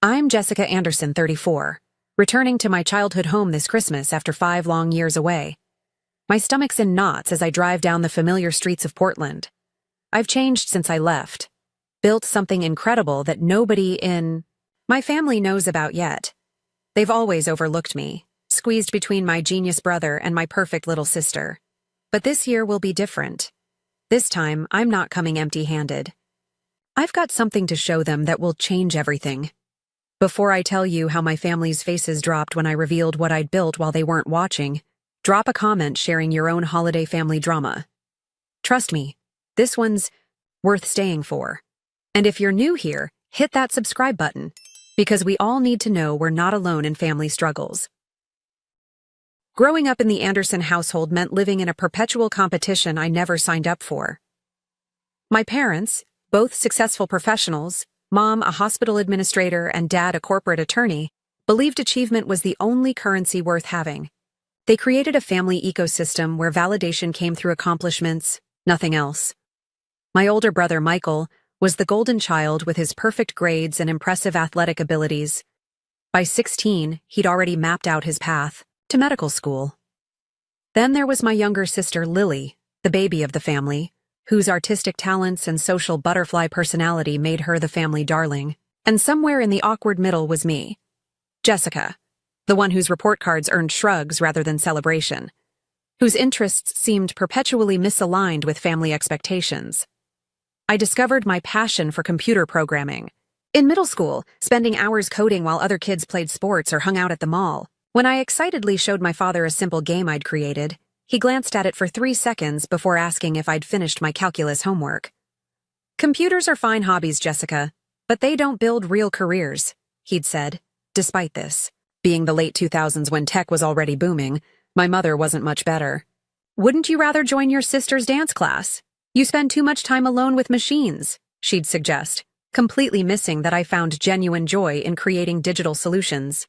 I'm Jessica Anderson, 34, returning to my childhood home this Christmas after 5 long years away. My stomach's in knots as I drive down the familiar streets of Portland. I've changed since I left, built something incredible that nobody in my family knows about yet. They've always overlooked me, squeezed between my genius brother and my perfect little sister. But this year will be different. This time, I'm not coming empty-handed. I've got something to show them that will change everything. Before I tell you how my family's faces dropped when I revealed what I'd built while they weren't watching, drop a comment sharing your own holiday family drama. Trust me, this one's worth staying for. And if you're new here, hit that subscribe button, because we all need to know we're not alone in family struggles. Growing up in the Anderson household meant living in a perpetual competition I never signed up for. My parents, both successful professionals, Mom a hospital administrator and Dad a corporate attorney, believed achievement was the only currency worth having. They created a family ecosystem where validation came through accomplishments, nothing else. My older brother Michael was the golden child with his perfect grades and impressive athletic abilities. By 16, he'd already mapped out his path to medical school. Then there was my younger sister Lily, the baby of the family, whose artistic talents and social butterfly personality made her the family darling, and somewhere in the awkward middle was me, Jessica, the one whose report cards earned shrugs rather than celebration, whose interests seemed perpetually misaligned with family expectations. I discovered my passion for computer programming. In middle school, spending hours coding while other kids played sports or hung out at the mall. When I excitedly showed my father a simple game I'd created, he glanced at it for 3 seconds before asking if I'd finished my calculus homework. Computers are fine hobbies, Jessica, but they don't build real careers, he'd said. Despite this, being the late 2000s when tech was already booming, my mother wasn't much better. Wouldn't you rather join your sister's dance class? You spend too much time alone with machines, she'd suggest, completely missing that I found genuine joy in creating digital solutions.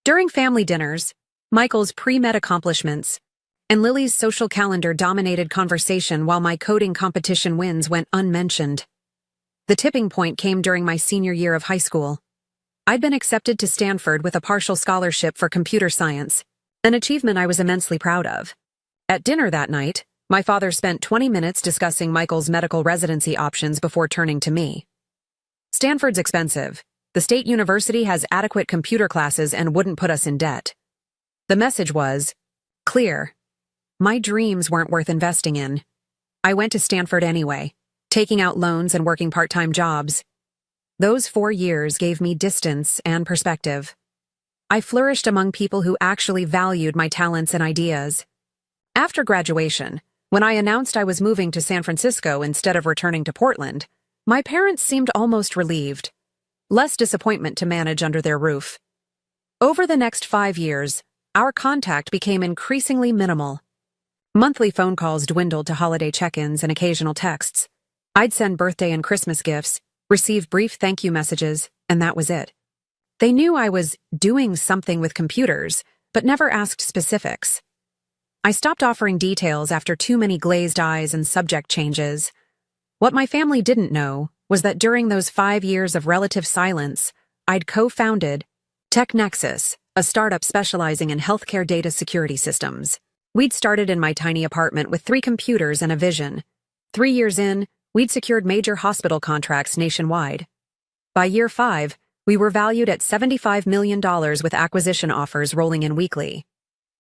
During family dinners, Michael's pre-med accomplishments and Lily's social calendar dominated conversation while my coding competition wins went unmentioned. The tipping point came during my senior year of high school. I'd been accepted to Stanford with a partial scholarship for computer science, an achievement I was immensely proud of. At dinner that night, my father spent 20 minutes discussing Michael's medical residency options before turning to me. Stanford's expensive. The state university has adequate computer classes and wouldn't put us in debt. The message was clear. My dreams weren't worth investing in. I went to Stanford anyway, taking out loans and working part-time jobs. Those 4 years gave me distance and perspective. I flourished among people who actually valued my talents and ideas. After graduation, when I announced I was moving to San Francisco instead of returning to Portland, my parents seemed almost relieved. Less disappointment to manage under their roof. Over the next 5 years, our contact became increasingly minimal. Monthly phone calls dwindled to holiday check-ins and occasional texts. I'd send birthday and Christmas gifts, receive brief thank you messages, and that was it. They knew I was doing something with computers, but never asked specifics. I stopped offering details after too many glazed eyes and subject changes. What my family didn't know was that during those 5 years of relative silence, I'd co-founded TechNexus, a startup specializing in healthcare data security systems. We'd started in my tiny apartment with 3 computers and a vision. 3 years in, we'd secured major hospital contracts nationwide. By year 5, we were valued at $75 million with acquisition offers rolling in weekly.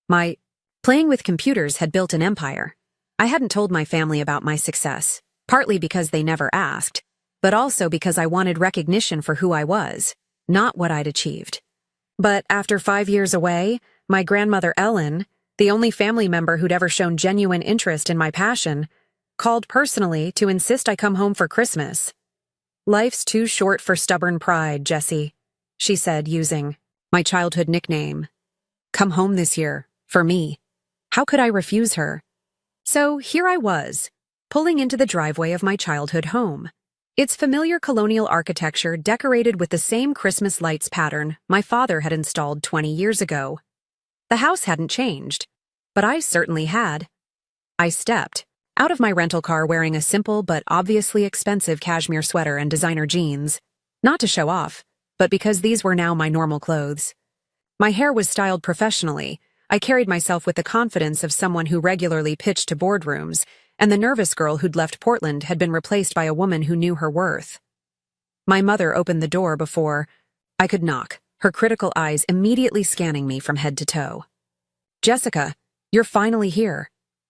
My playing with computers had built an empire. I hadn't told my family about my success, partly because they never asked, but also because I wanted recognition for who I was, not what I'd achieved. But after 5 years away, my grandmother Ellen, the only family member who'd ever shown genuine interest in my passion, called personally to insist I come home for Christmas. "Life's too short for stubborn pride, Jessie," she said, using my childhood nickname. Come home this year, for me. How could I refuse her? So here I was, pulling into the driveway of my childhood home. Its familiar colonial architecture decorated with the same Christmas lights pattern my father had installed 20 years ago. The house hadn't changed, but I certainly had. I stepped out of my rental car wearing a simple but obviously expensive cashmere sweater and designer jeans, not to show off, but because these were now my normal clothes. My hair was styled professionally. I carried myself with the confidence of someone who regularly pitched to boardrooms, and the nervous girl who'd left Portland had been replaced by a woman who knew her worth. My mother opened the door before I could knock, her critical eyes immediately scanning me from head to toe. "Jessica, you're finally here.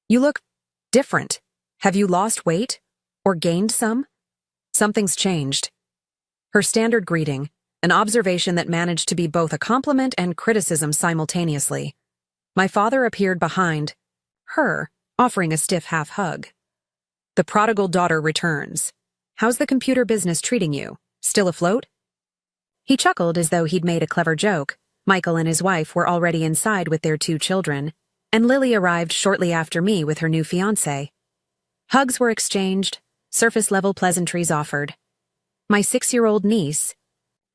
You look different. Have you lost weight? Or gained some?" "Something's changed." Her standard greeting, an observation that managed to be both a compliment and criticism simultaneously. My father appeared behind her, offering a stiff half-hug. "The prodigal daughter returns. How's the computer business treating you? Still afloat?" He chuckled as though he'd made a clever joke. Michael and his wife were already inside with their 2 children, and Lily arrived shortly after me with her new fiancé. Hugs were exchanged, surface-level pleasantries offered. My 6-year-old niece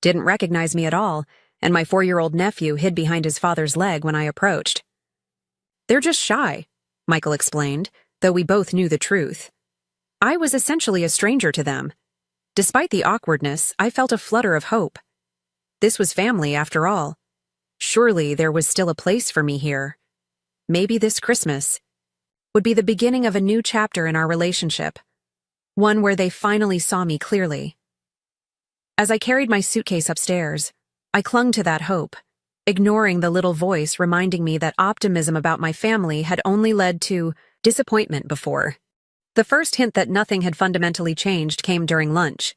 didn't recognize me at all, and my 4-year-old nephew hid behind his father's leg when I approached. "They're just shy," Michael explained, though we both knew the truth. I was essentially a stranger to them. Despite the awkwardness, I felt a flutter of hope. This was family, after all. Surely there was still a place for me here. Maybe this Christmas would be the beginning of a new chapter in our relationship, one where they finally saw me clearly. As I carried my suitcase upstairs, I clung to that hope, ignoring the little voice reminding me that optimism about my family had only led to disappointment before. The first hint that nothing had fundamentally changed came during lunch.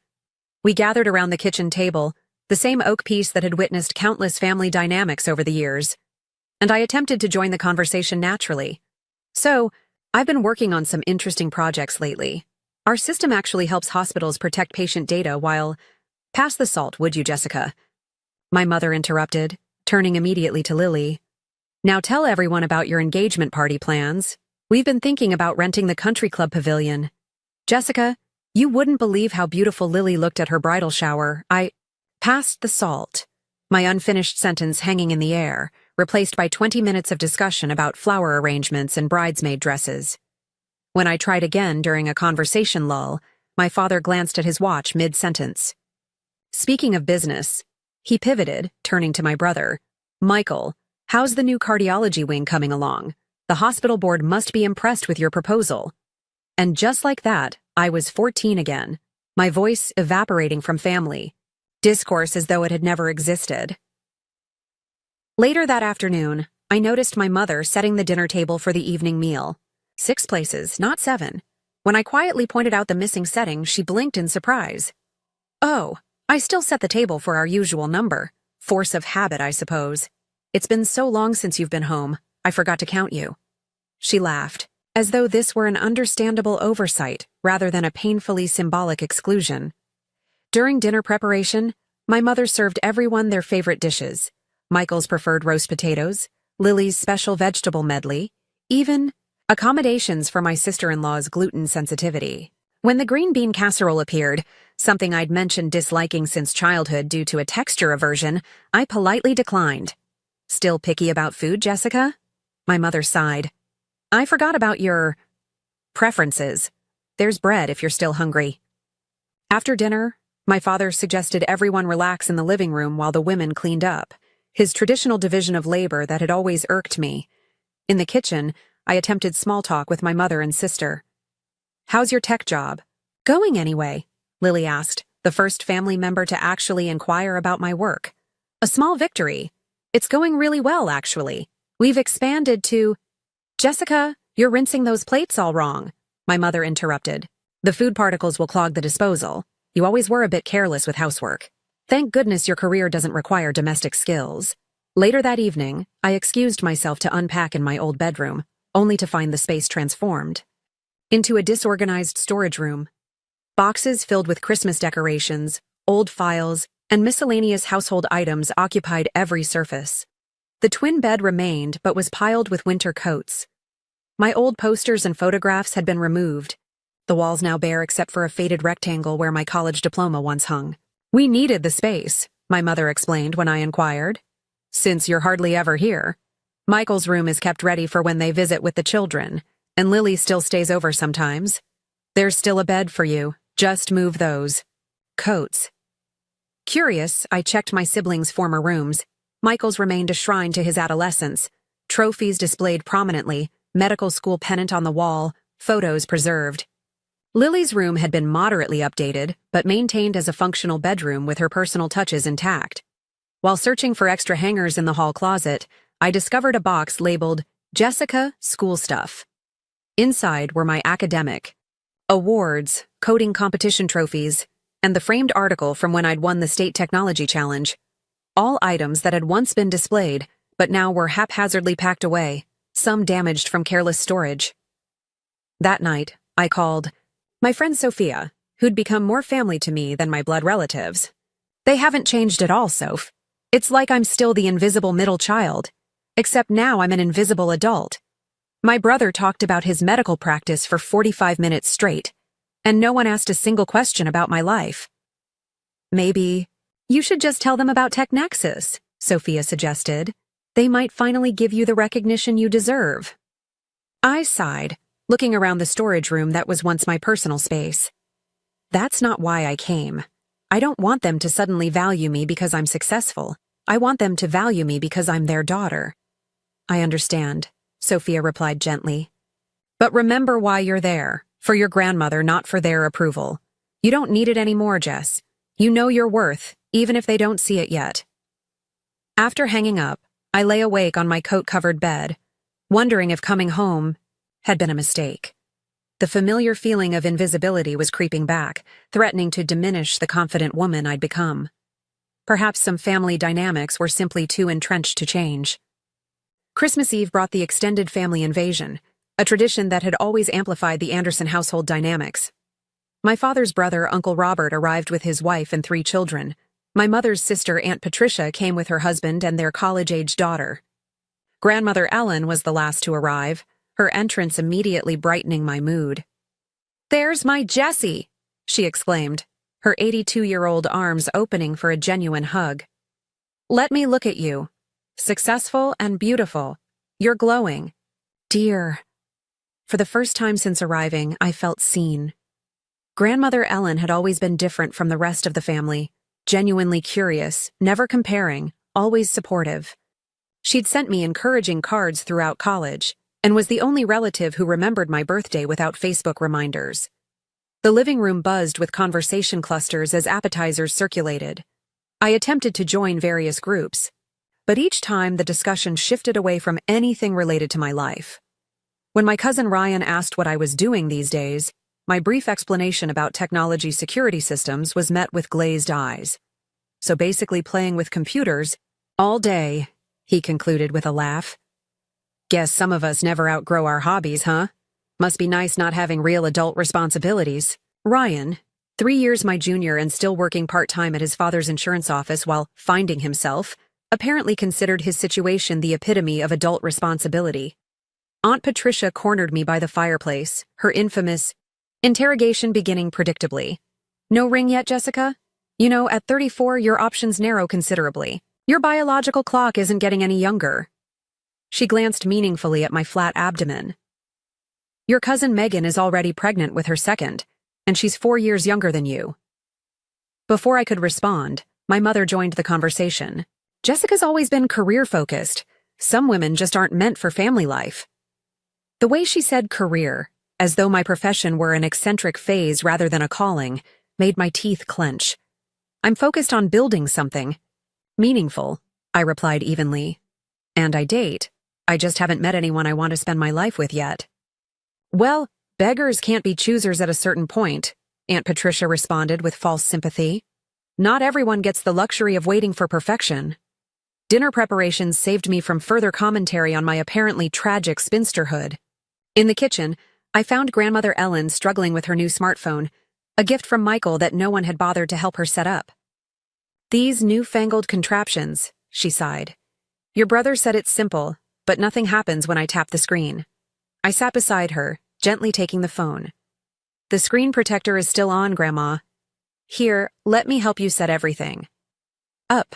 We gathered around the kitchen table, the same oak piece that had witnessed countless family dynamics over the years, and I attempted to join the conversation naturally. "So, I've been working on some interesting projects lately. Our system actually helps hospitals protect patient data while— Pass the salt, would you, Jessica?" My mother interrupted, turning immediately to Lily. "Now tell everyone about your engagement party plans. We've been thinking about renting the country club pavilion. Jessica, you wouldn't believe how beautiful Lily looked at her bridal shower. I passed the salt." My unfinished sentence hanging in the air, replaced by 20 minutes of discussion about flower arrangements and bridesmaid dresses. When I tried again during a conversation lull, my father glanced at his watch mid-sentence. "Speaking of business," he pivoted, turning to my brother. "Michael, how's the new cardiology wing coming along? The hospital board must be impressed with your proposal." And just like that, I was 14 again, my voice evaporating from family discourse as though it had never existed. Later that afternoon, I noticed my mother setting the dinner table for the evening meal. 6 places, not 7. When I quietly pointed out the missing setting, she blinked in surprise. "Oh, I still set the table for our usual number. Force of habit, I suppose. It's been so long since you've been home, I forgot to count you." She laughed, as though this were an understandable oversight rather than a painfully symbolic exclusion. During dinner preparation, my mother served everyone their favorite dishes: Michael's preferred roast potatoes, Lily's special vegetable medley, even accommodations for my sister-in-law's gluten sensitivity. When the green bean casserole appeared, something I'd mentioned disliking since childhood due to a texture aversion, I politely declined. "Still picky about food, Jessica?" My mother sighed. "I forgot about your preferences. There's bread if you're still hungry." After dinner, my father suggested everyone relax in the living room while the women cleaned up, his traditional division of labor that had always irked me. In the kitchen, I attempted small talk with my mother and sister. "How's your tech job going anyway?" Lily asked, the first family member to actually inquire about my work. "A small victory. It's going really well, actually. We've expanded to—" "Jessica, you're rinsing those plates all wrong," my mother interrupted. "The food particles will clog the disposal. You always were a bit careless with housework. Thank goodness your career doesn't require domestic skills." Later that evening, I excused myself to unpack in my old bedroom, only to find the space transformed into a disorganized storage room. Boxes filled with Christmas decorations, old files, and miscellaneous household items occupied every surface. The twin bed remained but was piled with winter coats. My old posters and photographs had been removed, the walls now bare except for a faded rectangle where my college diploma once hung. "We needed the space," my mother explained when I inquired. "Since you're hardly ever here. Michael's room is kept ready for when they visit with the children, and Lily still stays over sometimes. There's still a bed for you. Just move those coats." Curious, I checked my siblings' former rooms. Michael's remained a shrine to his adolescence. Trophies displayed prominently, medical school pennant on the wall, photos preserved. Lily's room had been moderately updated, but maintained as a functional bedroom with her personal touches intact. While searching for extra hangers in the hall closet, I discovered a box labeled Jessica School Stuff. Inside were my academic awards, coding competition trophies, and the framed article from when I'd won the state technology challenge. All items that had once been displayed, but now were haphazardly packed away, some damaged from careless storage. That night, I called my friend Sophia, who'd become more family to me than my blood relatives. They haven't changed at all, Soph. It's like I'm still the invisible middle child, except now I'm an invisible adult. My brother talked about his medical practice for 45 minutes straight, and no one asked a single question about my life. Maybe you should just tell them about TechNexus, Sophia suggested. They might finally give you the recognition you deserve. I sighed, looking around the storage room that was once my personal space. That's not why I came. I don't want them to suddenly value me because I'm successful. I want them to value me because I'm their daughter. I understand, Sophia replied gently. But remember why you're there, for your grandmother, not for their approval. You don't need it anymore, Jess. You know your worth, even if they don't see it yet. After hanging up, I lay awake on my coat-covered bed, wondering if coming home had been a mistake. The familiar feeling of invisibility was creeping back, threatening to diminish the confident woman I'd become. Perhaps some family dynamics were simply too entrenched to change. Christmas Eve brought the extended family invasion, a tradition that had always amplified the Anderson household dynamics. My father's brother, Uncle Robert, arrived with his wife and 3 children. My mother's sister, Aunt Patricia, came with her husband and their college-age daughter. Grandmother Ellen was the last to arrive, her entrance immediately brightening my mood. "There's my Jessie!" she exclaimed, her 82-year-old arms opening for a genuine hug. "Let me look at you. Successful and beautiful. You're glowing." Dear. For the first time since arriving, I felt seen. Grandmother Ellen had always been different from the rest of the family, genuinely curious, never comparing, always supportive. She'd sent me encouraging cards throughout college, and was the only relative who remembered my birthday without Facebook reminders. The living room buzzed with conversation clusters as appetizers circulated. I attempted to join various groups, but each time the discussion shifted away from anything related to my life. When my cousin Ryan asked what I was doing these days, my brief explanation about technology security systems was met with glazed eyes. "So basically playing with computers all day," he concluded with a laugh. "Guess some of us never outgrow our hobbies, huh? Must be nice not having real adult responsibilities." Ryan, 3 years my junior and still working part-time at his father's insurance office while finding himself, apparently considered his situation the epitome of adult responsibility. Aunt Patricia cornered me by the fireplace, her infamous interrogation beginning predictably. "No ring yet, Jessica? You know, at 34, your options narrow considerably. Your biological clock isn't getting any younger." She glanced meaningfully at my flat abdomen. "Your cousin Megan is already pregnant with her second, and she's 4 years younger than you." Before I could respond, my mother joined the conversation. "Jessica's always been career-focused. Some women just aren't meant for family life." The way she said career, as though my profession were an eccentric phase rather than a calling, made my teeth clench. "I'm focused on building something meaningful," I replied evenly. "And I date. I just haven't met anyone I want to spend my life with yet." "Well, beggars can't be choosers at a certain point," Aunt Patricia responded with false sympathy. "Not everyone gets the luxury of waiting for perfection." Dinner preparations saved me from further commentary on my apparently tragic spinsterhood. In the kitchen, I found Grandmother Ellen struggling with her new smartphone, a gift from Michael that no one had bothered to help her set up. "These newfangled contraptions," she sighed. "Your brother said it's simple, but nothing happens when I tap the screen." I sat beside her, gently taking the phone. "The screen protector is still on, Grandma. Here, let me help you set everything up."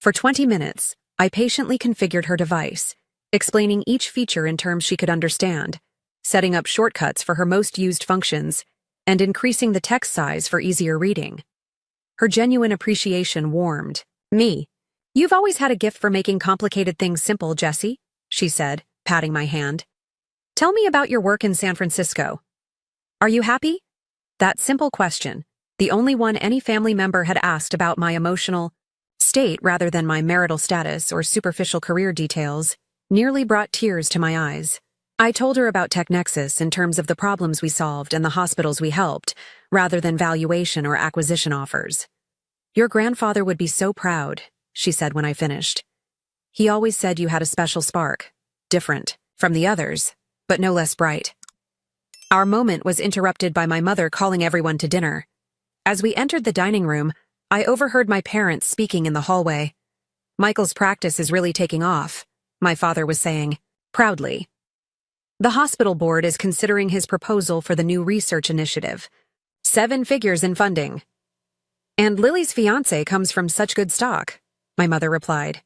For 20 minutes, I patiently configured her device, explaining each feature in terms she could understand, setting up shortcuts for her most used functions, and increasing the text size for easier reading. Her genuine appreciation warmed me. "You've always had a gift for making complicated things simple, Jessie," she said, patting my hand. "Tell me about your work in San Francisco. Are you happy?" That simple question, the only one any family member had asked about my emotional state rather than my marital status or superficial career details, nearly brought tears to my eyes. I told her about TechNexus in terms of the problems we solved and the hospitals we helped, rather than valuation or acquisition offers. "Your grandfather would be so proud," she said when I finished. "He always said you had a special spark, different from the others, but no less bright." Our moment was interrupted by my mother calling everyone to dinner. As we entered the dining room, I overheard my parents speaking in the hallway. "Michael's practice is really taking off," my father was saying, proudly. "The hospital board is considering his proposal for the new research initiative. 7 figures in funding." "And Lily's fiancé comes from such good stock," my mother replied.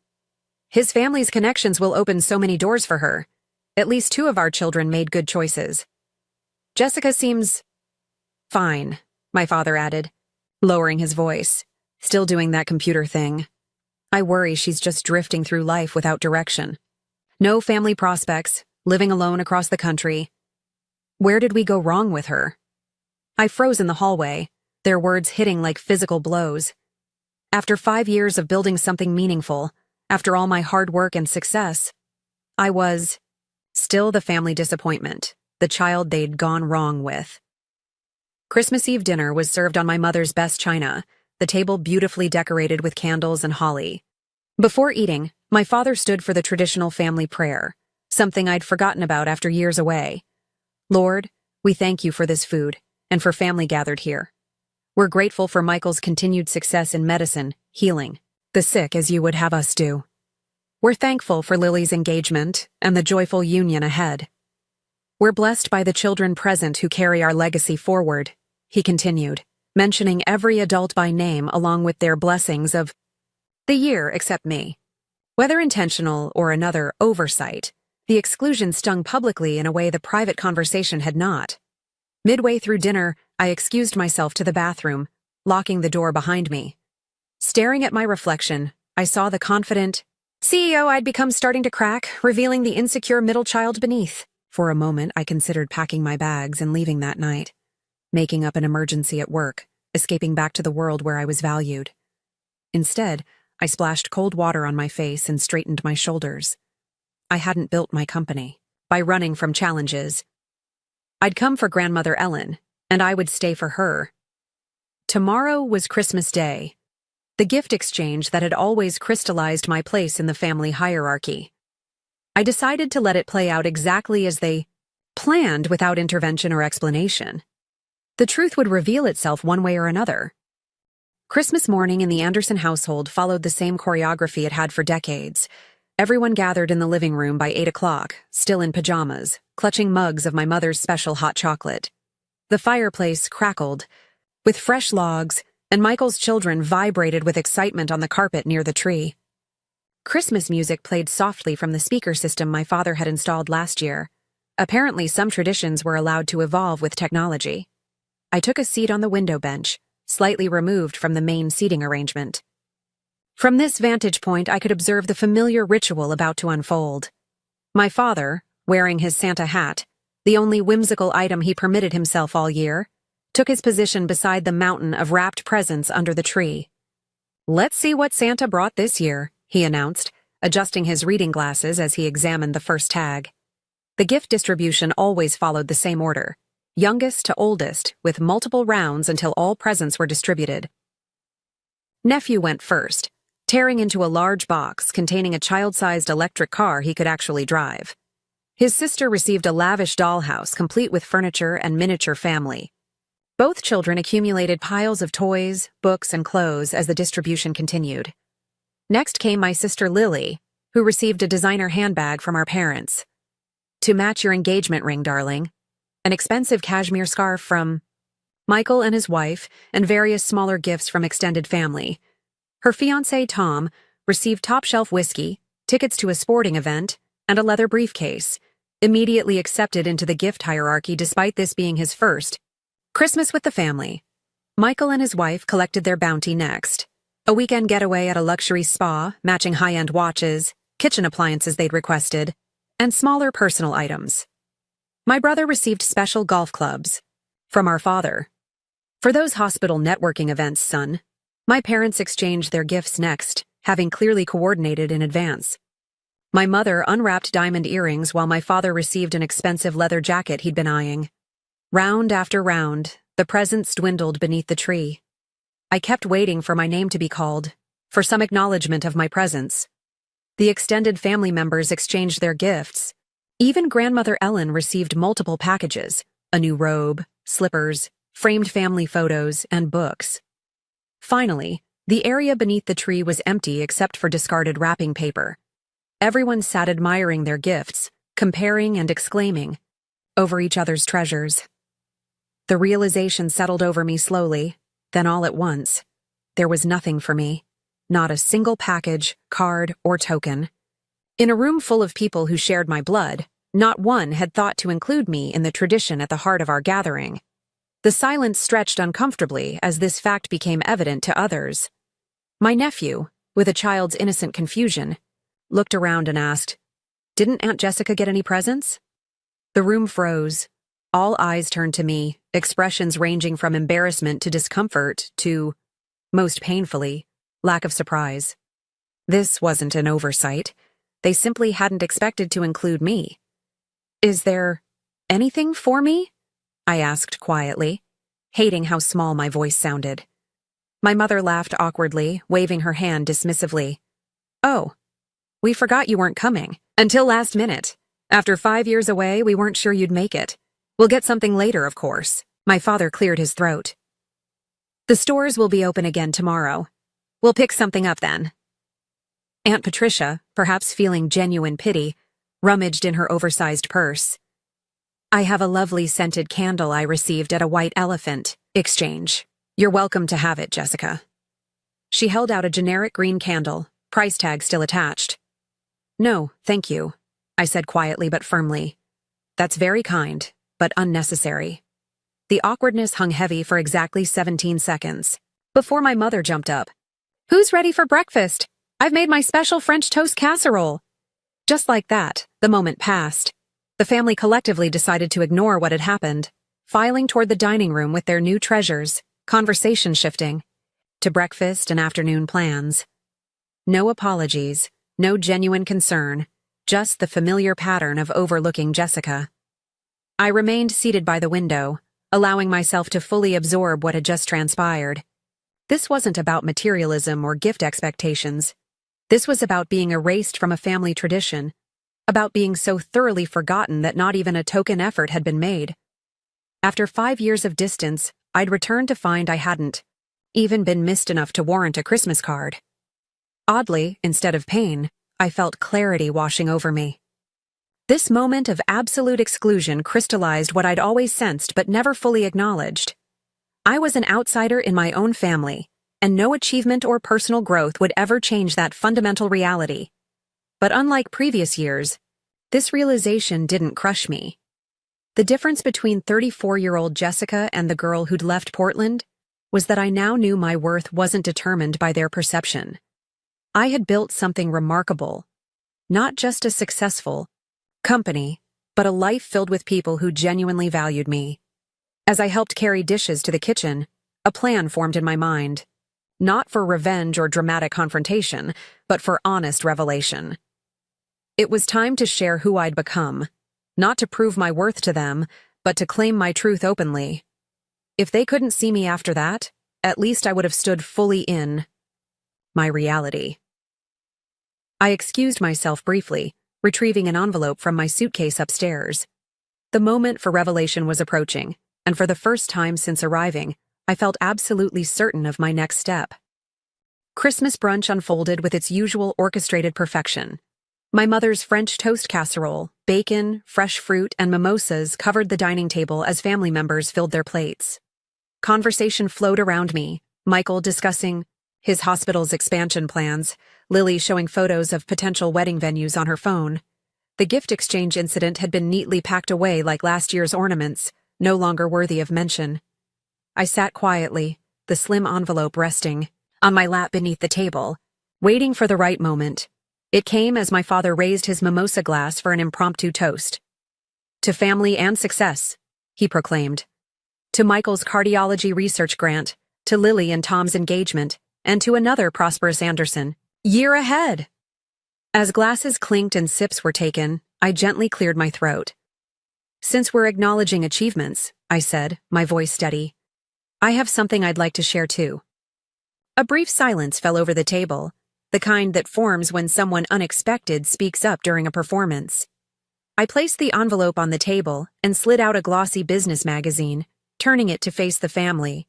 "His family's connections will open so many doors for her. At least 2 of our children made good choices." "Jessica seems fine," my father added, lowering his voice, still doing that computer thing. "I worry she's just drifting through life without direction. No family prospects, living alone across the country. Where did we go wrong with her?" I froze in the hallway, their words hitting like physical blows. After 5 years of building something meaningful, after all my hard work and success, I was still the family disappointment, the child they'd gone wrong with. Christmas Eve dinner was served on my mother's best china, the table beautifully decorated with candles and holly. Before eating, my father stood for the traditional family prayer, something I'd forgotten about after years away. "Lord, we thank you for this food, and for family gathered here. We're grateful for Michael's continued success in medicine, healing the sick as you would have us do. We're thankful for Lily's engagement and the joyful union ahead. We're blessed by the children present who carry our legacy forward," he continued, mentioning every adult by name along with their blessings of the year except me. Whether intentional or another oversight, the exclusion stung publicly in a way the private conversation had not. Midway through dinner, I excused myself to the bathroom, locking the door behind me. Staring at my reflection, I saw the confident CEO I'd become starting to crack, revealing the insecure middle child beneath. For a moment, I considered packing my bags and leaving that night, making up an emergency at work, escaping back to the world where I was valued. Instead, I splashed cold water on my face and straightened my shoulders. I hadn't built my company by running from challenges. I'd come for Grandmother Ellen, and I would stay for her. Tomorrow was Christmas Day, the gift exchange that had always crystallized my place in the family hierarchy. I decided to let it play out exactly as they planned without intervention or explanation. The truth would reveal itself one way or another. Christmas morning in the Anderson household followed the same choreography it had for decades. Everyone gathered in the living room by 8 o'clock, still in pajamas, clutching mugs of my mother's special hot chocolate. The fireplace crackled with fresh logs, and Michael's children vibrated with excitement on the carpet near the tree. Christmas music played softly from the speaker system my father had installed last year. Apparently, some traditions were allowed to evolve with technology. I took a seat on the window bench, slightly removed from the main seating arrangement. From this vantage point, I could observe the familiar ritual about to unfold. My father, wearing his Santa hat, the only whimsical item he permitted himself all year, took his position beside the mountain of wrapped presents under the tree. "Let's see what Santa brought this year," he announced, adjusting his reading glasses as he examined the first tag. The gift distribution always followed the same order, youngest to oldest, with multiple rounds until all presents were distributed. Nephew went first, tearing into a large box containing a child-sized electric car he could actually drive. His sister received a lavish dollhouse complete with furniture and miniature family. Both children accumulated piles of toys, books, and clothes as the distribution continued. Next came my sister Lily, who received a designer handbag from our parents. "To match your engagement ring, darling." An expensive cashmere scarf from Michael and his wife, and various smaller gifts from extended family. Her fiancé, Tom, received top-shelf whiskey, tickets to a sporting event, and a leather briefcase, immediately accepted into the gift hierarchy despite this being his first Christmas with the family. Michael and his wife collected their bounty next. A weekend getaway at a luxury spa, matching high-end watches, kitchen appliances they'd requested, and smaller personal items. My brother received special golf clubs from our father. For those hospital networking events, son. My parents exchanged their gifts next, having clearly coordinated in advance. My mother unwrapped diamond earrings while my father received an expensive leather jacket he'd been eyeing. Round after round, the presents dwindled beneath the tree. I kept waiting for my name to be called, for some acknowledgement of my presence. The extended family members exchanged their gifts. Even grandmother Ellen received multiple packages, a new robe, slippers, framed family photos, and books. Finally, the area beneath the tree was empty except for discarded wrapping paper. Everyone sat admiring their gifts, comparing and exclaiming over each other's treasures. The realization settled over me slowly, then all at once. There was nothing for me. Not a single package, card, or token. In a room full of people who shared my blood, not one had thought to include me in the tradition at the heart of our gathering. The silence stretched uncomfortably as this fact became evident to others. My nephew, with a child's innocent confusion, looked around and asked, "Didn't Aunt Jessica get any presents?" The room froze. All eyes turned to me, expressions ranging from embarrassment to discomfort to, most painfully, lack of surprise. This wasn't an oversight. They simply hadn't expected to include me. "Is there anything for me?" I asked quietly, hating how small my voice sounded. My mother laughed awkwardly, waving her hand dismissively. "Oh, we forgot you weren't coming. Until last minute. After 5 years away, we weren't sure you'd make it. We'll get something later, of course." My father cleared his throat. "The stores will be open again tomorrow. We'll pick something up then." Aunt Patricia, perhaps feeling genuine pity, rummaged in her oversized purse. "I have a lovely scented candle I received at a White Elephant exchange. You're welcome to have it, Jessica." She held out a generic green candle, price tag still attached. "No, thank you," I said quietly but firmly. "That's very kind, but unnecessary." The awkwardness hung heavy for exactly 17 seconds, before my mother jumped up. "Who's ready for breakfast? I've made my special French toast casserole." Just like that, the moment passed. The family collectively decided to ignore what had happened, filing toward the dining room with their new treasures, conversation shifting to breakfast and afternoon plans. No apologies, no genuine concern, just the familiar pattern of overlooking Jessica. I remained seated by the window, allowing myself to fully absorb what had just transpired. This wasn't about materialism or gift expectations. This was about being erased from a family tradition, about being so thoroughly forgotten that not even a token effort had been made. After 5 years of distance, I'd returned to find I hadn't even been missed enough to warrant a Christmas card. Oddly, instead of pain, I felt clarity washing over me. This moment of absolute exclusion crystallized what I'd always sensed but never fully acknowledged. I was an outsider in my own family, and no achievement or personal growth would ever change that fundamental reality. But unlike previous years, this realization didn't crush me. The difference between 34-year-old Jessica and the girl who'd left Portland was that I now knew my worth wasn't determined by their perception. I had built something remarkable, not just a successful company, but a life filled with people who genuinely valued me. As I helped carry dishes to the kitchen, a plan formed in my mind. Not for revenge or dramatic confrontation, but for honest revelation. It was time to share who I'd become, not to prove my worth to them, but to claim my truth openly. If they couldn't see me after that, at least I would have stood fully in my reality. I excused myself briefly, retrieving an envelope from my suitcase upstairs. The moment for revelation was approaching, and for the first time since arriving, I felt absolutely certain of my next step. Christmas brunch unfolded with its usual orchestrated perfection. My mother's French toast casserole, bacon, fresh fruit, and mimosas covered the dining table as family members filled their plates. Conversation flowed around me, Michael discussing his hospital's expansion plans, Lily showing photos of potential wedding venues on her phone. The gift exchange incident had been neatly packed away like last year's ornaments, no longer worthy of mention. I sat quietly, the slim envelope resting on my lap beneath the table, waiting for the right moment. It came as my father raised his mimosa glass for an impromptu toast. "To family and success," he proclaimed. "To Michael's cardiology research grant, to Lily and Tom's engagement, and to another prosperous Anderson. Year ahead!" As glasses clinked and sips were taken, I gently cleared my throat. "Since we're acknowledging achievements," I said, my voice steady, "I have something I'd like to share too." A brief silence fell over the table, the kind that forms when someone unexpected speaks up during a performance. I placed the envelope on the table and slid out a glossy business magazine, turning it to face the family.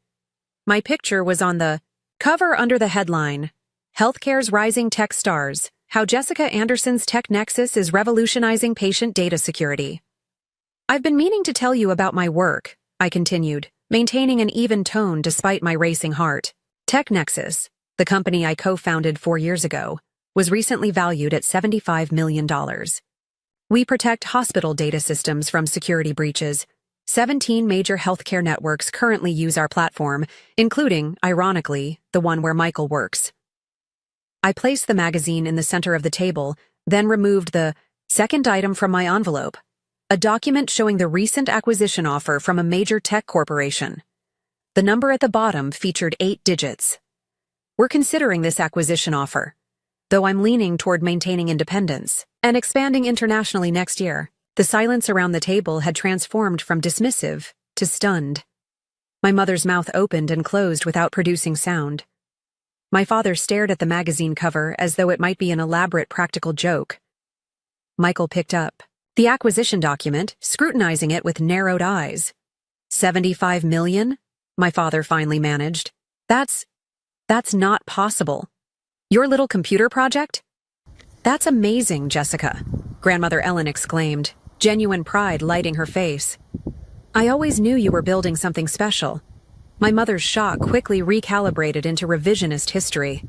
My picture was on the cover under the headline, "Healthcare's Rising Tech Stars, How Jessica Anderson's Tech Nexus is Revolutionizing Patient Data Security." "I've been meaning to tell you about my work," I continued, maintaining an even tone despite my racing heart. Tech Nexus, the company I co-founded 4 years ago, was recently valued at $75 million. We protect hospital data systems from security breaches. 17 major healthcare networks currently use our platform, including, ironically, the one where Michael works. I placed the magazine in the center of the table, then removed the second item from my envelope, a document showing the recent acquisition offer from a major tech corporation. The number at the bottom featured 8 digits. "We're considering this acquisition offer, though I'm leaning toward maintaining independence and expanding internationally next year." The silence around the table had transformed from dismissive to stunned. My mother's mouth opened and closed without producing sound. My father stared at the magazine cover as though it might be an elaborate practical joke. Michael picked up the acquisition document, scrutinizing it with narrowed eyes. "$75 million? My father finally managed. That's not possible. Your little computer project?" "That's amazing, Jessica," Grandmother Ellen exclaimed, genuine pride lighting her face. "I always knew you were building something special." My mother's shock quickly recalibrated into revisionist history.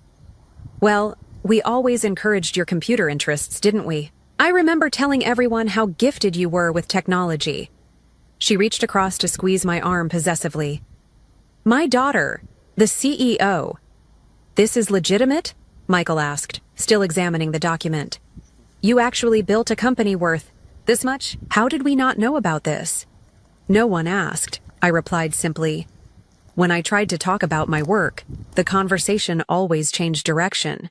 "Well, we always encouraged your computer interests, didn't we? I remember telling everyone how gifted you were with technology." She reached across to squeeze my arm possessively. "My daughter, the CEO. "This is legitimate?" Michael asked, still examining the document. "You actually built a company worth this much? How did we not know about this?" "No one asked," I replied simply. When I tried to talk about my work, the conversation always changed direction.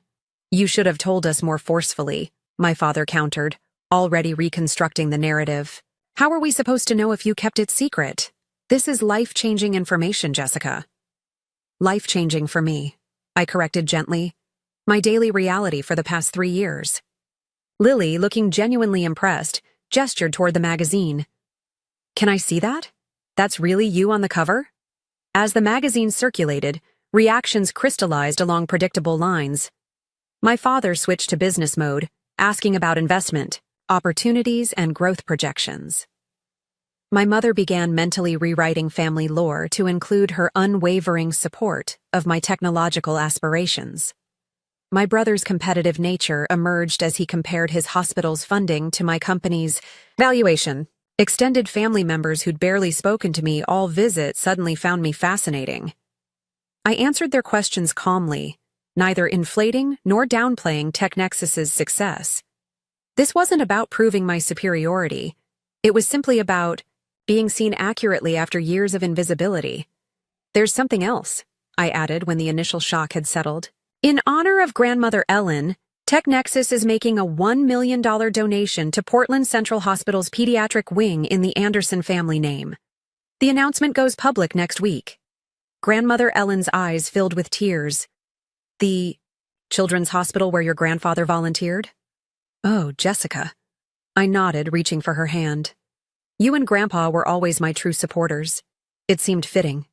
"You should have told us more forcefully," my father countered, already reconstructing the narrative. "How are we supposed to know if you kept it secret? This is life-changing information, Jessica." "Life-changing for me," I corrected gently. "My daily reality for the past 3 years." Lily, looking genuinely impressed, gestured toward the magazine. "Can I see that? That's really you on the cover?" As the magazine circulated, reactions crystallized along predictable lines. My father switched to business mode, asking about investment, opportunities, and growth projections. My mother began mentally rewriting family lore to include her unwavering support of my technological aspirations. My brother's competitive nature emerged as he compared his hospital's funding to my company's valuation. Extended family members who'd barely spoken to me all visit suddenly found me fascinating. I answered their questions calmly, neither inflating nor downplaying TechNexus's success. This wasn't about proving my superiority. It was simply about being seen accurately after years of invisibility. "There's something else," I added when the initial shock had settled. "In honor of Grandmother Ellen, TechNexus is making a $1 million donation to Portland Central Hospital's pediatric wing in the Anderson family name. The announcement goes public next week." Grandmother Ellen's eyes filled with tears. "The children's hospital where your grandfather volunteered?" "Oh, Jessica." I nodded, reaching for her hand. "You and Grandpa were always my true supporters. It seemed fitting."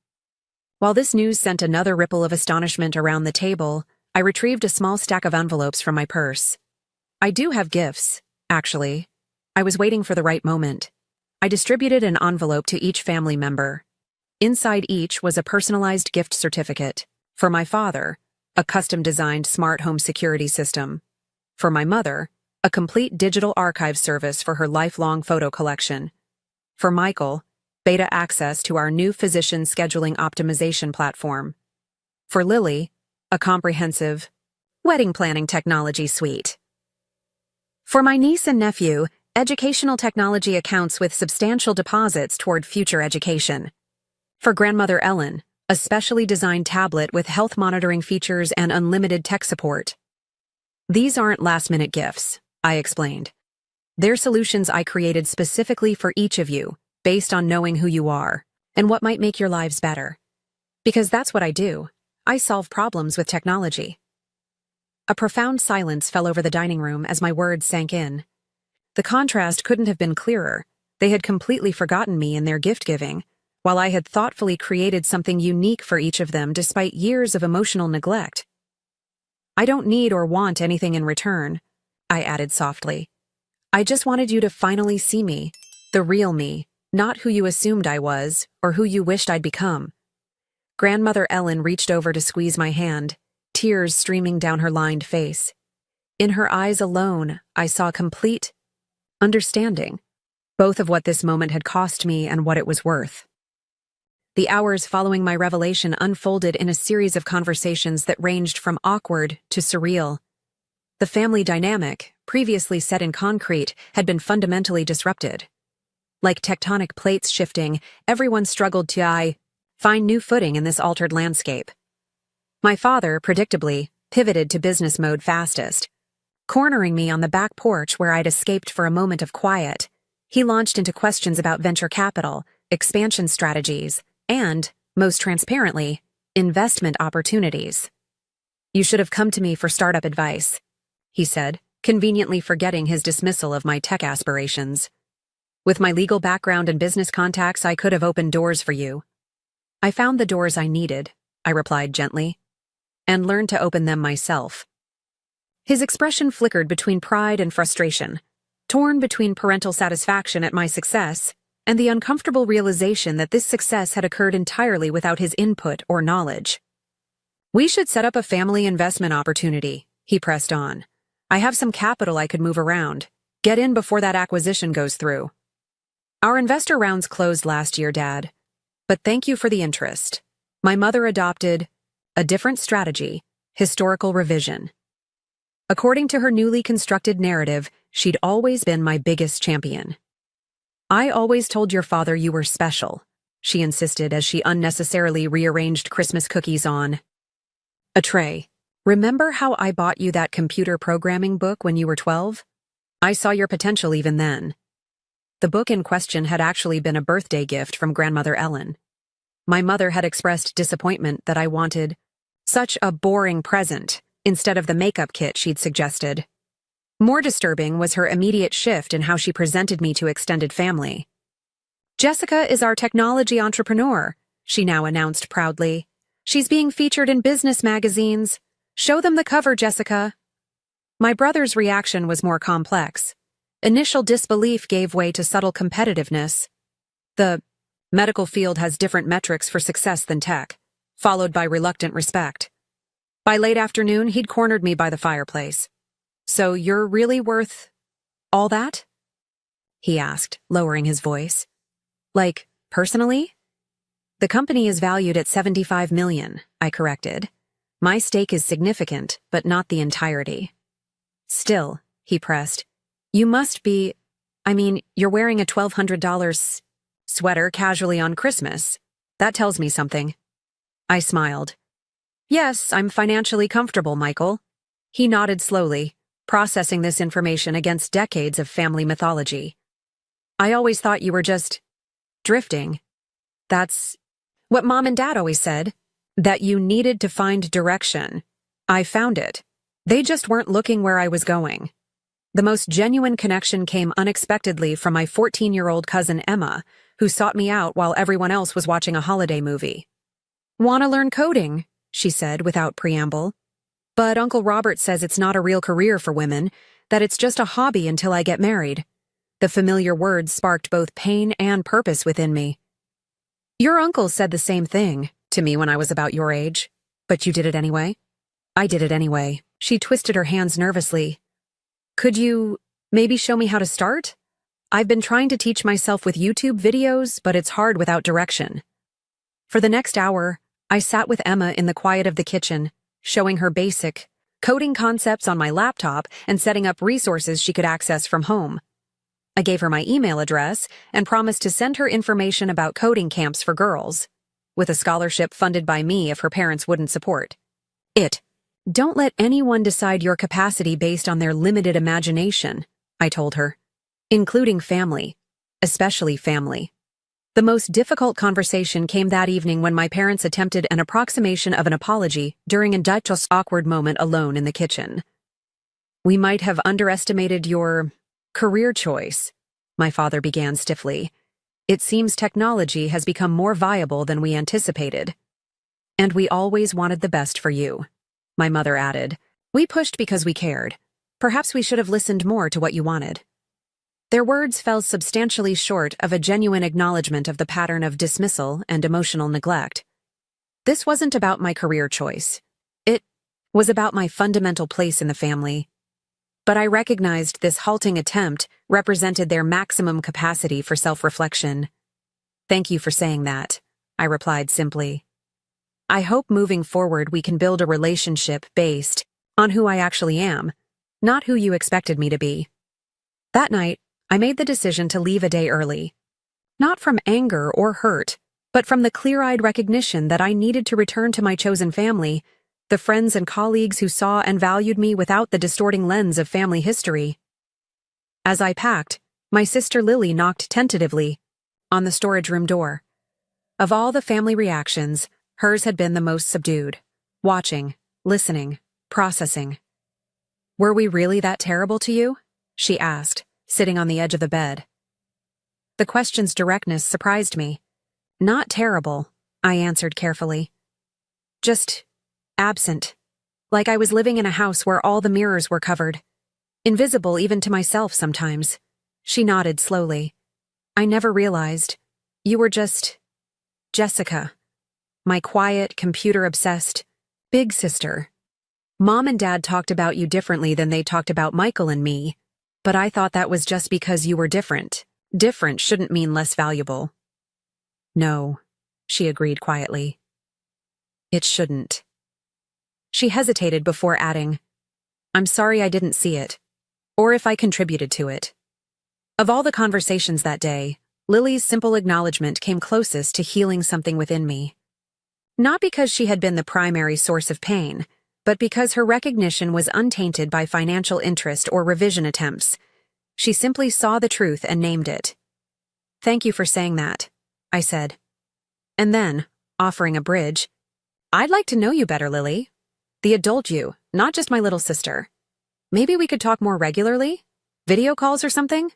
While this news sent another ripple of astonishment around the table, I retrieved a small stack of envelopes from my purse. "I do have gifts, actually." I was waiting for the right moment. I distributed an envelope to each family member. Inside each was a personalized gift certificate. For my father, a custom-designed smart home security system. For my mother, a complete digital archive service for her lifelong photo collection. For Michael, beta access to our new physician scheduling optimization platform. For Lily, a comprehensive wedding planning technology suite. For my niece and nephew, educational technology accounts with substantial deposits toward future education. For grandmother Ellen, a specially designed tablet with health monitoring features and unlimited tech support. These aren't last-minute gifts, I explained. They're solutions I created specifically for each of you, based on knowing who you are and what might make your lives better. Because that's what I do. I solve problems with technology. A profound silence fell over the dining room as my words sank in. The contrast couldn't have been clearer. They had completely forgotten me in their gift-giving, while I had thoughtfully created something unique for each of them despite years of emotional neglect. I don't need or want anything in return, I added softly. I just wanted you to finally see me, the real me, not who you assumed I was or who you wished I'd become. Grandmother Ellen reached over to squeeze my hand, tears streaming down her lined face. In her eyes alone, I saw complete understanding, both of what this moment had cost me and what it was worth. The hours following my revelation unfolded in a series of conversations that ranged from awkward to surreal. The family dynamic, previously set in concrete, had been fundamentally disrupted. Like tectonic plates shifting, everyone struggled to find new footing in this altered landscape. My father, predictably, pivoted to business mode fastest. Cornering me on the back porch where I'd escaped for a moment of quiet, he launched into questions about venture capital, expansion strategies, and, most transparently, investment opportunities. You should have come to me for startup advice, he said, conveniently forgetting his dismissal of my tech aspirations. With my legal background and business contacts, I could have opened doors for you. I found the doors I needed, I replied gently, and learned to open them myself. His expression flickered between pride and frustration, torn between parental satisfaction at my success and the uncomfortable realization that this success had occurred entirely without his input or knowledge. We should set up a family investment opportunity, he pressed on. I have some capital I could move around. Get in before that acquisition goes through. Our investor rounds closed last year, Dad. But thank you for the interest. My mother adopted a different strategy, historical revision. According to her newly constructed narrative, she'd always been my biggest champion. I always told your father you were special, she insisted as she unnecessarily rearranged Christmas cookies on a tray. Remember how I bought you that computer programming book when you were 12? I saw your potential even then. The book in question had actually been a birthday gift from grandmother Ellen. My mother had expressed disappointment that I wanted such a boring present instead of the makeup kit she'd suggested. More disturbing was her immediate shift in how she presented me to extended family. Jessica is our technology entrepreneur, she now announced proudly. She's being featured in business magazines. Show them the cover, Jessica. My brother's reaction was more complex. Initial disbelief gave way to subtle competitiveness. The medical field has different metrics for success than tech, followed by reluctant respect. By late afternoon, he'd cornered me by the fireplace. So you're really worth all that? He asked, lowering his voice. Like, personally? The company is valued at $75 million, I corrected. My stake is significant, but not the entirety. Still, he pressed, you must be, you're wearing a $1,200 sweater casually on Christmas. That tells me something. I smiled. Yes, I'm financially comfortable, Michael. He nodded slowly, processing this information against decades of family mythology. I always thought you were just drifting. That's what Mom and Dad always said, that you needed to find direction. I found it. They just weren't looking where I was going. The most genuine connection came unexpectedly from my 14-year-old cousin Emma, who sought me out while everyone else was watching a holiday movie. Want to learn coding? She said without preamble. But Uncle Robert says it's not a real career for women, that it's just a hobby until I get married. The familiar words sparked both pain and purpose within me. Your uncle said the same thing to me when I was about your age, but you did it anyway? I did it anyway. She twisted her hands nervously. Could you maybe show me how to start? I've been trying to teach myself with YouTube videos, but it's hard without direction. For the next hour, I sat with Emma in the quiet of the kitchen, showing her basic coding concepts on my laptop and setting up resources she could access from home. I gave her my email address and promised to send her information about coding camps for girls, with a scholarship funded by me if her parents wouldn't support it. Don't let anyone decide your capacity based on their limited imagination, I told her, including family, especially family. The most difficult conversation came that evening when my parents attempted an approximation of an apology during a just awkward moment alone in the kitchen. We might have underestimated your career choice, my father began stiffly. It seems technology has become more viable than we anticipated. And we always wanted the best for you, my mother added. We pushed because we cared. Perhaps we should have listened more to what you wanted. Their words fell substantially short of a genuine acknowledgement of the pattern of dismissal and emotional neglect. This wasn't about my career choice. It was about my fundamental place in the family. But I recognized this halting attempt represented their maximum capacity for self-reflection. Thank you for saying that, I replied simply. I hope moving forward we can build a relationship based on who I actually am, not who you expected me to be. That night, I made the decision to leave a day early. Not from anger or hurt, but from the clear-eyed recognition that I needed to return to my chosen family, the friends and colleagues who saw and valued me without the distorting lens of family history. As I packed, my sister Lily knocked tentatively on the storage room door. Of all the family reactions, hers had been the most subdued, watching, listening, processing. Were we really that terrible to you? She asked, sitting on the edge of the bed. The question's directness surprised me. Not terrible, I answered carefully. Just absent. Like I was living in a house where all the mirrors were covered. Invisible even to myself sometimes. She nodded slowly. I never realized. You were just Jessica. My quiet, computer-obsessed, big sister. Mom and Dad talked about you differently than they talked about Michael and me. But I thought that was just because you were different. Different shouldn't mean less valuable. No, she agreed quietly. It shouldn't. She hesitated before adding, I'm sorry I didn't see it, or if I contributed to it. Of all the conversations that day, Lily's simple acknowledgement came closest to healing something within me. Not because she had been the primary source of pain, but because her recognition was untainted by financial interest or revision attempts. She simply saw the truth and named it. Thank you for saying that, I said. And then, offering a bridge, I'd like to know you better, Lily. The adult you, not just my little sister. Maybe we could talk more regularly? Video calls or something?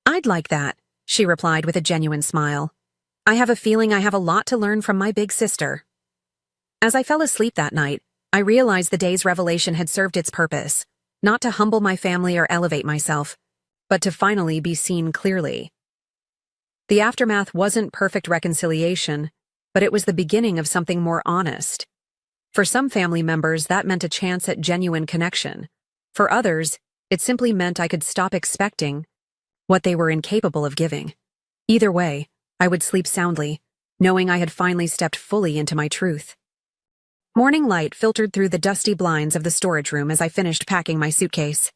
I'd like that, she replied with a genuine smile. I have a feeling I have a lot to learn from my big sister. As I fell asleep that night, I realized the day's revelation had served its purpose, not to humble my family or elevate myself, but to finally be seen clearly. The aftermath wasn't perfect reconciliation, but it was the beginning of something more honest. For some family members, that meant a chance at genuine connection. For others, it simply meant I could stop expecting what they were incapable of giving. Either way, I would sleep soundly, knowing I had finally stepped fully into my truth. Morning light filtered through the dusty blinds of the storage room as I finished packing my suitcase.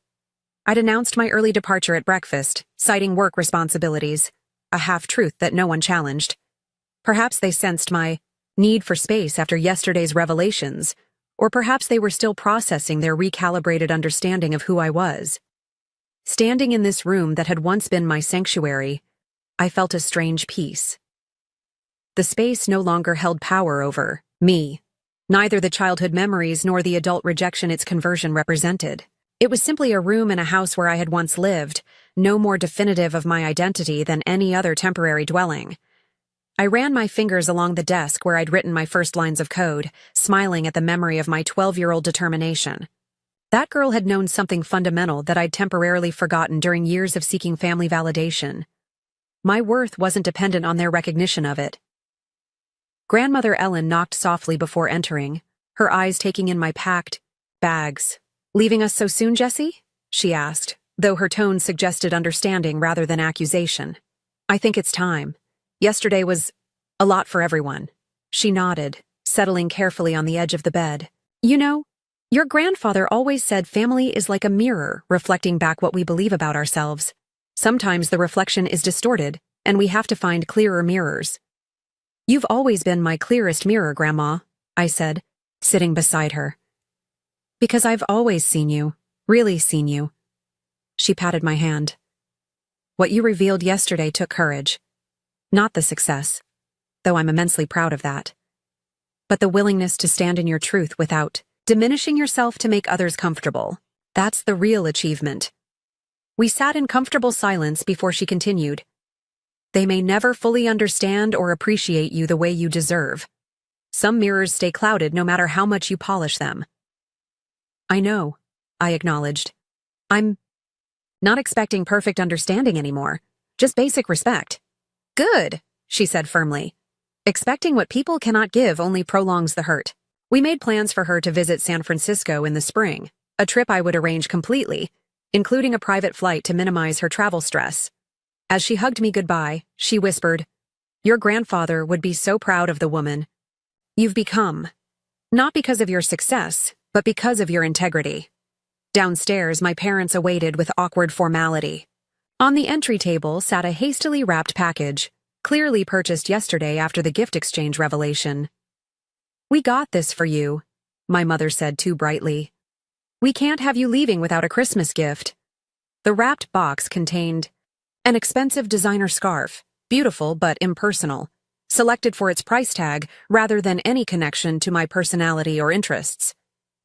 I'd announced my early departure at breakfast, citing work responsibilities, a half-truth that no one challenged. Perhaps they sensed my need for space after yesterday's revelations, or perhaps they were still processing their recalibrated understanding of who I was. Standing in this room that had once been my sanctuary, I felt a strange peace. The space no longer held power over me. Neither the childhood memories nor the adult rejection its conversion represented. It was simply a room in a house where I had once lived, no more definitive of my identity than any other temporary dwelling. I ran my fingers along the desk where I'd written my first lines of code, smiling at the memory of my 12-year-old determination. That girl had known something fundamental that I'd temporarily forgotten during years of seeking family validation. My worth wasn't dependent on their recognition of it. Grandmother Ellen knocked softly before entering, her eyes taking in my packed bags. Leaving us so soon, Jessie? She asked, though her tone suggested understanding rather than accusation. I think it's time. Yesterday was a lot for everyone. She nodded, settling carefully on the edge of the bed. You know, your grandfather always said family is like a mirror reflecting back what we believe about ourselves. Sometimes the reflection is distorted, and we have to find clearer mirrors. You've always been my clearest mirror, Grandma, I said, sitting beside her. Because I've always seen you, really seen you. She patted my hand. What you revealed yesterday took courage. Not the success, though I'm immensely proud of that. But the willingness to stand in your truth without diminishing yourself to make others comfortable. That's the real achievement. We sat in comfortable silence before she continued. They may never fully understand or appreciate you the way you deserve. Some mirrors stay clouded no matter how much you polish them. I know, I acknowledged. I'm not expecting perfect understanding anymore, just basic respect. Good, she said firmly. Expecting what people cannot give only prolongs the hurt. We made plans for her to visit San Francisco in the spring, a trip I would arrange completely, including a private flight to minimize her travel stress. As she hugged me goodbye, she whispered, "Your grandfather would be so proud of the woman you've become, not because of your success, but because of your integrity." Downstairs, my parents awaited with awkward formality. On the entry table sat a hastily wrapped package, clearly purchased yesterday after the gift exchange revelation. "We got this for you," my mother said too brightly. "We can't have you leaving without a Christmas gift." The wrapped box contained an expensive designer scarf, beautiful but impersonal, selected for its price tag rather than any connection to my personality or interests.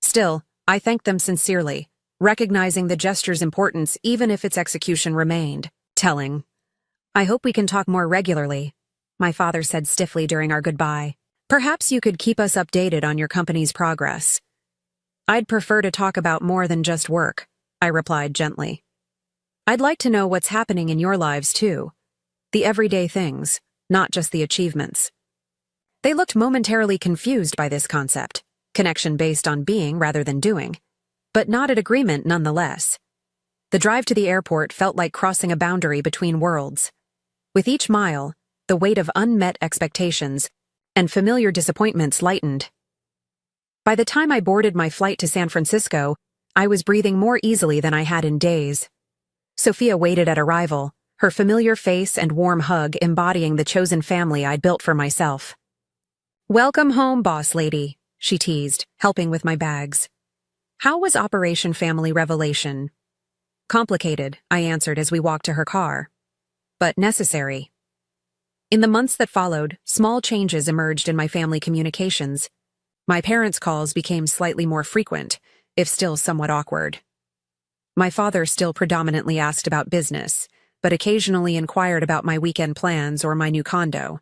Still, I thanked them sincerely, recognizing the gesture's importance even if its execution remained telling. "I hope we can talk more regularly," my father said stiffly during our goodbye. "Perhaps you could keep us updated on your company's progress." "I'd prefer to talk about more than just work," I replied gently. "I'd like to know what's happening in your lives too. The everyday things, not just the achievements." They looked momentarily confused by this concept, connection based on being rather than doing, but nodded agreement nonetheless. The drive to the airport felt like crossing a boundary between worlds. With each mile, the weight of unmet expectations and familiar disappointments lightened. By the time I boarded my flight to San Francisco, I was breathing more easily than I had in days. Sophia waited at arrival, her familiar face and warm hug embodying the chosen family I'd built for myself. "Welcome home, boss lady," she teased, helping with my bags. "How was Operation Family Revelation?" "Complicated," I answered as we walked to her car. "But necessary." In the months that followed, small changes emerged in my family communications. My parents' calls became slightly more frequent, if still somewhat awkward. My father still predominantly asked about business, but occasionally inquired about my weekend plans or my new condo.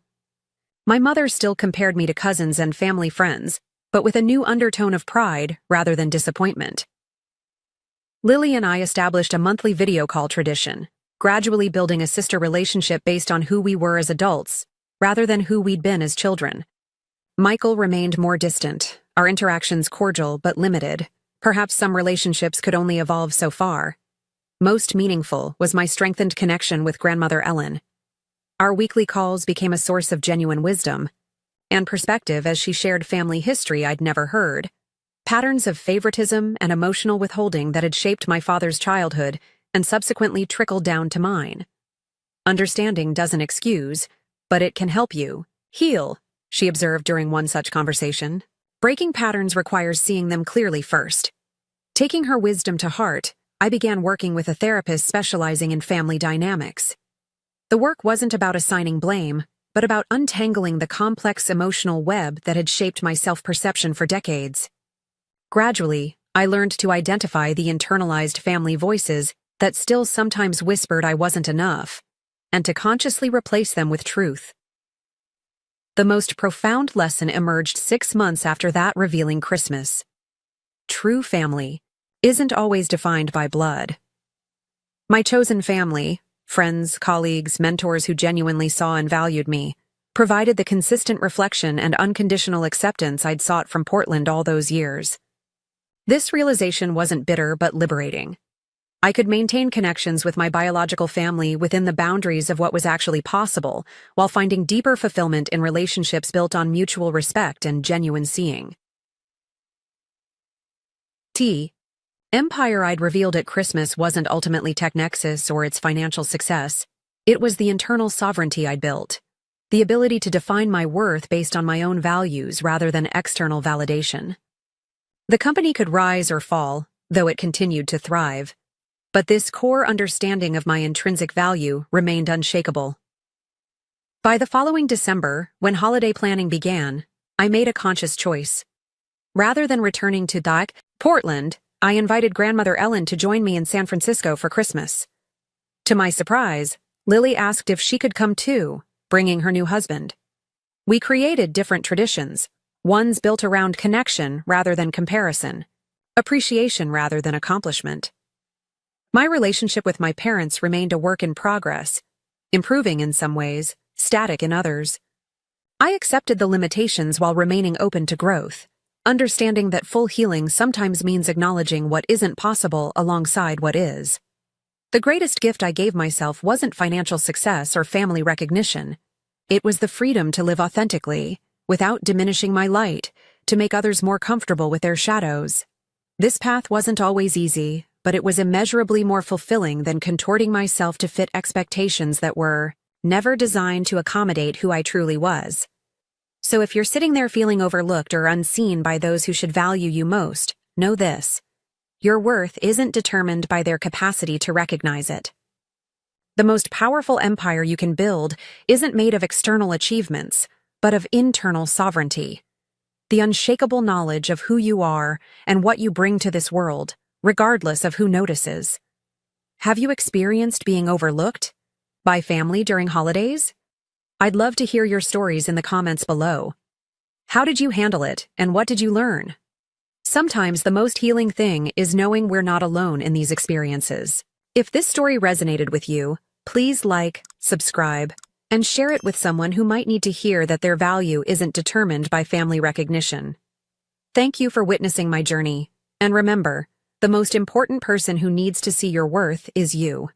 My mother still compared me to cousins and family friends, but with a new undertone of pride rather than disappointment. Lily and I established a monthly video call tradition, gradually building a sister relationship based on who we were as adults, rather than who we'd been as children. Michael remained more distant, our interactions cordial but limited. Perhaps some relationships could only evolve so far. Most meaningful was my strengthened connection with Grandmother Ellen. Our weekly calls became a source of genuine wisdom and perspective as she shared family history I'd never heard, patterns of favoritism and emotional withholding that had shaped my father's childhood and subsequently trickled down to mine. "Understanding doesn't excuse, but it can help you heal," she observed during one such conversation. Breaking patterns requires seeing them clearly first. Taking her wisdom to heart, I began working with a therapist specializing in family dynamics. The work wasn't about assigning blame, but about untangling the complex emotional web that had shaped my self-perception for decades. Gradually, I learned to identify the internalized family voices that still sometimes whispered I wasn't enough, and to consciously replace them with truth. The most profound lesson emerged 6 months after that revealing Christmas. True family isn't always defined by blood. My chosen family, friends, colleagues, mentors who genuinely saw and valued me, provided the consistent reflection and unconditional acceptance I'd sought from Portland all those years. This realization wasn't bitter but liberating. I could maintain connections with my biological family within the boundaries of what was actually possible, while finding deeper fulfillment in relationships built on mutual respect and genuine seeing. Empire I'd revealed at Christmas wasn't ultimately Technexus or its financial success. It was the internal sovereignty I'd built. The ability to define my worth based on my own values rather than external validation. The company could rise or fall, though it continued to thrive. But this core understanding of my intrinsic value remained unshakable. By the following December, when holiday planning began, I made a conscious choice. Rather than returning to Portland, I invited grandmother Ellen to join me in San Francisco for Christmas. To my surprise, Lily asked if she could come too, bringing her new husband. We created different traditions, ones built around connection rather than comparison, appreciation rather than accomplishment. My relationship with my parents remained a work in progress, improving in some ways, static in others. I accepted the limitations while remaining open to growth, understanding that full healing sometimes means acknowledging what isn't possible alongside what is. The greatest gift I gave myself wasn't financial success or family recognition. It was the freedom to live authentically, without diminishing my light, to make others more comfortable with their shadows. This path wasn't always easy, but it was immeasurably more fulfilling than contorting myself to fit expectations that were never designed to accommodate who I truly was. So if you're sitting there feeling overlooked or unseen by those who should value you most, know this: your worth isn't determined by their capacity to recognize it. The most powerful empire you can build isn't made of external achievements, but of internal sovereignty. The unshakable knowledge of who you are and what you bring to this world, regardless of who notices. Have you experienced being overlooked by family during holidays? I'd love to hear your stories in the comments below. How did you handle it, and what did you learn? Sometimes the most healing thing is knowing we're not alone in these experiences. If this story resonated with you, please like, subscribe, and share it with someone who might need to hear that their value isn't determined by family recognition. Thank you for witnessing my journey, and remember, the most important person who needs to see your worth is you.